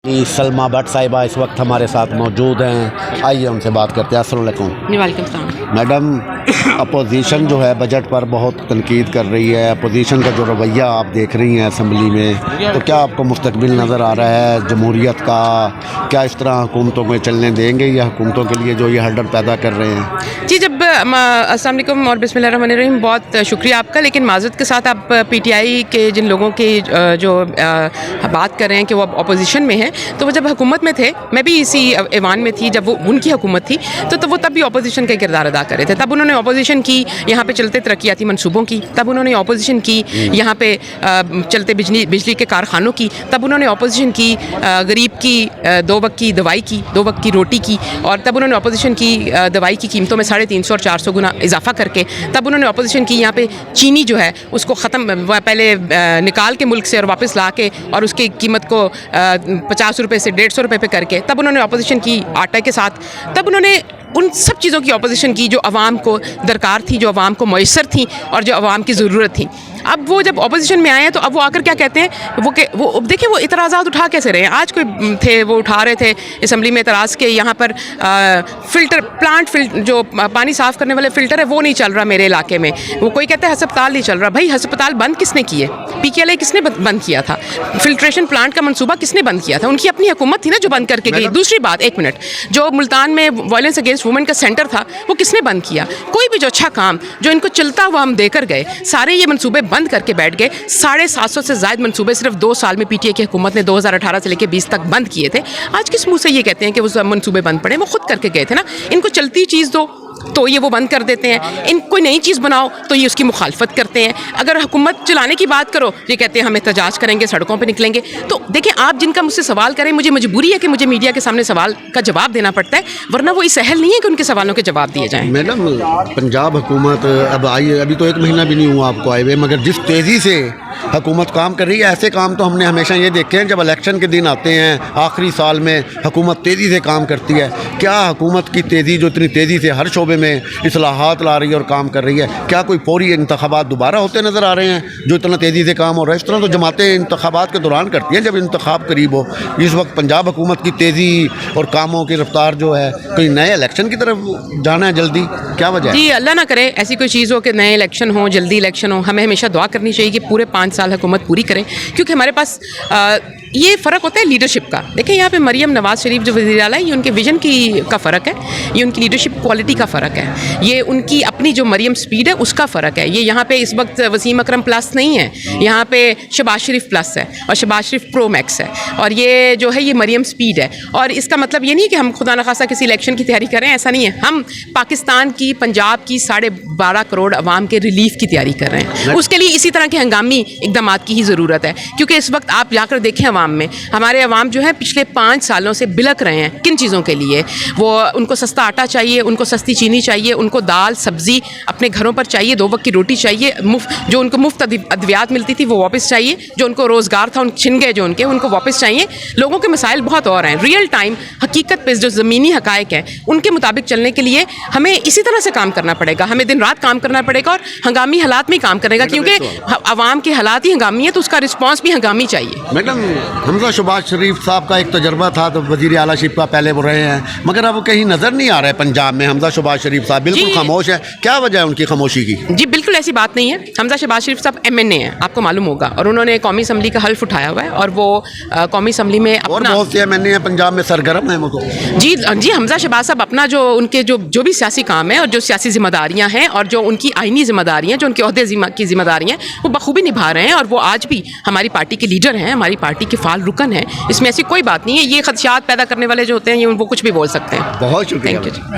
सलमा भट्ट साहिबा इस वक्त हमारे साथ मौजूद हैं, आइए उनसे बात करते हैं। अस्सलाम वालेकुम। वालेकुम सलाम। मैडम, अपोजिशन जो है बजट पर बहुत तनकीद कर रही है, अपोजिशन का जो रवैया आप देख रही हैं असम्बली में, तो क्या आपको मुस्तकबिल नज़र आ रहा है जमहूरियत का? क्या इस तरह हुकूमतों में चलने देंगे या हुकूमतों के लिए जो ये हर्डल पैदा कर रहे हैं? जी, जब अस्सलाम वालेकुम और बिस्मिल्लाहिर्रहमानिर्रहीम, बहुत शुक्रिया आपका। लेकिन माज़रत के साथ आप पीटीआई के जिन लोगों की जो बात कर रहे हैं कि वो अपोजिशन में है, तो वो जब हुकूमत में थे, मैं भी इसी ऐवान में थी जब वो उनकी हुकूमत थी, तो वो तब भी अपोजिशन का किरदार अदा कर रहे थे। तब उन्होंने अपोजिशन की यहाँ पे चलते तरक्याती मनसूबों की, तब उन्होंने अपोजिशन की यहाँ पे चलते बिजली के कारखानों की, तब उन्होंने अपोजिशन की गरीब की 2 वक्त की दवाई की, 2 वक्त की रोटी की, और तब उन्होंने अपोजिशन की दवाई की कीमतों में 350 और 400 गुना इजाफा करके, तब उन्होंने अपोजिशन की यहाँ पे चीनी जो है उसको ख़त्म पहले निकाल के मुल्क से और वापस ला के और उसकी कीमत को 50 रुपये से 150 रुपये पे करके, तब उन्होंने अपोजिशन की आटा के साथ, तब उन्होंने उन सब चीज़ों की अपोजिशन की जो अवाम को दरकार थी, जो अवाम को मैसर थी और जो अवाम की ज़रूरत थी। अब वो जब अपोजिशन में आए हैं तो अब वो आकर क्या कहते हैं, वो देखिए वो इतराज़ात उठा कैसे रहे हैं। आज कोई थे वो उठा रहे थे असम्बली में इतराज़ के यहाँ पर फिल्टर जो पानी साफ़ करने वाले फ़िल्टर है वो नहीं चल रहा मेरे इलाके में। वो कोई कहता है हस्पताल नहीं चल रहा। भाई हस्पताल बंद किसने किए? PKLA किसने बंद किया था? फिल्ट्रेशन प्लांट का मनसूबा किसने बंद किया था? उनकी अपनी हुकूमत थी ना जो बंद करके गई। दूसरी बात, 1 मिनट, जो मुल्तान में वायलेंस अगेंस्ट वुमेन का सेंटर था वो किसने बंद किया? कोई भी जो अच्छा काम जो इनको चलता हुआ हम देकर गए, सारे ये मनसूबे बंद करके बैठ गए। 750 से ज़ायद मनसूबे सिर्फ 2 साल में PTI की हुकूमत ने 2018 से लेकर 20 तक बंद किए थे। आज किस मुंह से ये कहते हैं कि वो मनसूबे बंद पड़े? वो खुद करके गए थे ना। इनको चलती चीज़ दो तो ये वो बंद कर देते हैं, इन कोई नई चीज़ बनाओ तो ये उसकी मुखालफत करते हैं। अगर हुकूमत चलाने की बात करो ये कहते हैं हम एहतजाज करेंगे, सड़कों पे निकलेंगे। तो देखिए, आप जिनका मुझसे सवाल करें, मुझे मजबूरी है कि मुझे मीडिया के सामने सवाल का जवाब देना पड़ता है, वरना वो इस सहल नहीं है कि उनके सवालों के जवाब दिए जाएँ। मैडम, पंजाब हुकूमत अब आई है, अभी तो 1 महीना भी नहीं हुआ आपको आए हुए, मगर जिस तेज़ी से हुकूमत काम कर रही है, ऐसे काम तो हमने हमेशा ये देखे हैं जब इलेक्शन के दिन आते हैं आखिरी साल में हुकूमत तेज़ी से काम करती है। क्या हुकूमत की तेज़ी जो इतनी तेज़ी से हर शोबे में इस्लाहात ला रही है और काम कर रही है, क्या कोई फौरी इंतखाबात दोबारा होते नज़र आ रहे हैं जो इतना तेज़ी से काम हो रहा है? इस तरह तो जमातें इंतखाबात के दौरान करती हैं जब इंतखाब करीब हो। इस वक्त पंजाब हुकूमत की तेज़ी और कामों की रफ्तार जो है, कोई नए इलेक्शन की तरफ जाना है जल्दी, क्या वजह है? जी, अल्लाह ना करे ऐसी कोई चीज़ हो कि नए इलेक्शन हो, जल्दी इलेक्शन हो। हमें हमेशा दुआ करनी चाहिए कि पूरे 5 साल हुकूमत पूरी करें, क्योंकि हमारे पास ये फ़र्क होता है लीडरशिप का। देखिए, यहाँ पे मरियम नवाज़ शरीफ जो वज़ीर आला है, ये उनके विजन का फ़र्क है, ये उनकी लीडरशिप क्वालिटी का फ़र्क है, ये उनकी अपनी जो मरियम स्पीड है उसका फ़र्क है। ये यहाँ पे इस वक्त वसीम अकरम प्लस नहीं है, यहाँ पे शहबाज शरीफ प्लस है और शहबाज शरीफ प्रो मैक्स है, और ये जो है ये मरियम स्पीड है। और इसका मतलब ये नहीं कि हम खुदा न खासा किसी इलेक्शन की तैयारी करें, ऐसा नहीं है। हम पाकिस्तान की, पंजाब की 12.5 करोड़ अवाम के रिलीफ की तैयारी कर रहे हैं। उसके लिए इसी तरह के हंगामी इकदाम की ही ज़रूरत है, क्योंकि इस वक्त आप जाकर देखें अवाम में, हमारे अवाम जो है पिछले 5 सालों से बिलक रहे हैं। किन चीज़ों के लिए? वो उनको सस्ता आटा चाहिए, उनको सस्ती चीनी चाहिए, उनको दाल सब्ज़ी अपने घरों पर चाहिए, 2 वक्त की रोटी चाहिए, जो उनको मुफ्त अद्वियात मिलती थी वो वापस चाहिए, जो उनको रोज़गार था छिन गए जो उनको वापस चाहिए। लोगों के मसाइल बहुत और हैं। रियल टाइम हकीकत पे जो ज़मीनी हक़ाइक़ हैं उनके मुताबिक चलने के लिए हमें इसी तरह से काम करना पड़ेगा। हमें दिन रात काम करना पड़ेगा और हंगामी हालात में काम करेगा, क्योंकि अवाम के हालात ही हंगामी है, तो उसका रिस्पॉन्स भी हंगामी चाहिए। मैडम, हमजा शहबाज शरीफ साहब का एक तजर्बा था तो वज़ीर आला शिप का पहले वो रहे हैं, मगर अब वो कहीं नज़र नहीं आ रहा है पंजाब में। हमजा शहबाज शरीफ साहब बिल्कुल खामोश है, क्या वजह है उनकी खामोशी की? जी, बिल्कुल ऐसी बात नहीं है। हमजा शहबाज शरीफ साहब MNA हैं, आपको मालूम होगा, और उन्होंने कौमी असम्बली का हल्फ उठाया हुआ है, और वो कौमी असम्बली में और बहुत से MNA हैं पंजाब में सरगर्म हैं वो तो। जी, हमजा शहबाज साहब अपना उनके जो भी सियासी काम है और जो सियासी जिम्मेदारियाँ हैं और जो उनकी आइनी जिम्मेदारियाँ, जो उनके ओहदे की जिम्मेदारियाँ वो बखूबी निभा रहे हैं, और वो आज भी हमारी पार्टी के लीडर हैं, हमारी पार्टी के फाल रुकन हैं। इसमें ऐसी कोई बात नहीं है। ये खदशात पैदा करने वाले जो होते हैं ये वो कुछ भी बोल सकते हैं। बहुत शुक्रिया। Thank you.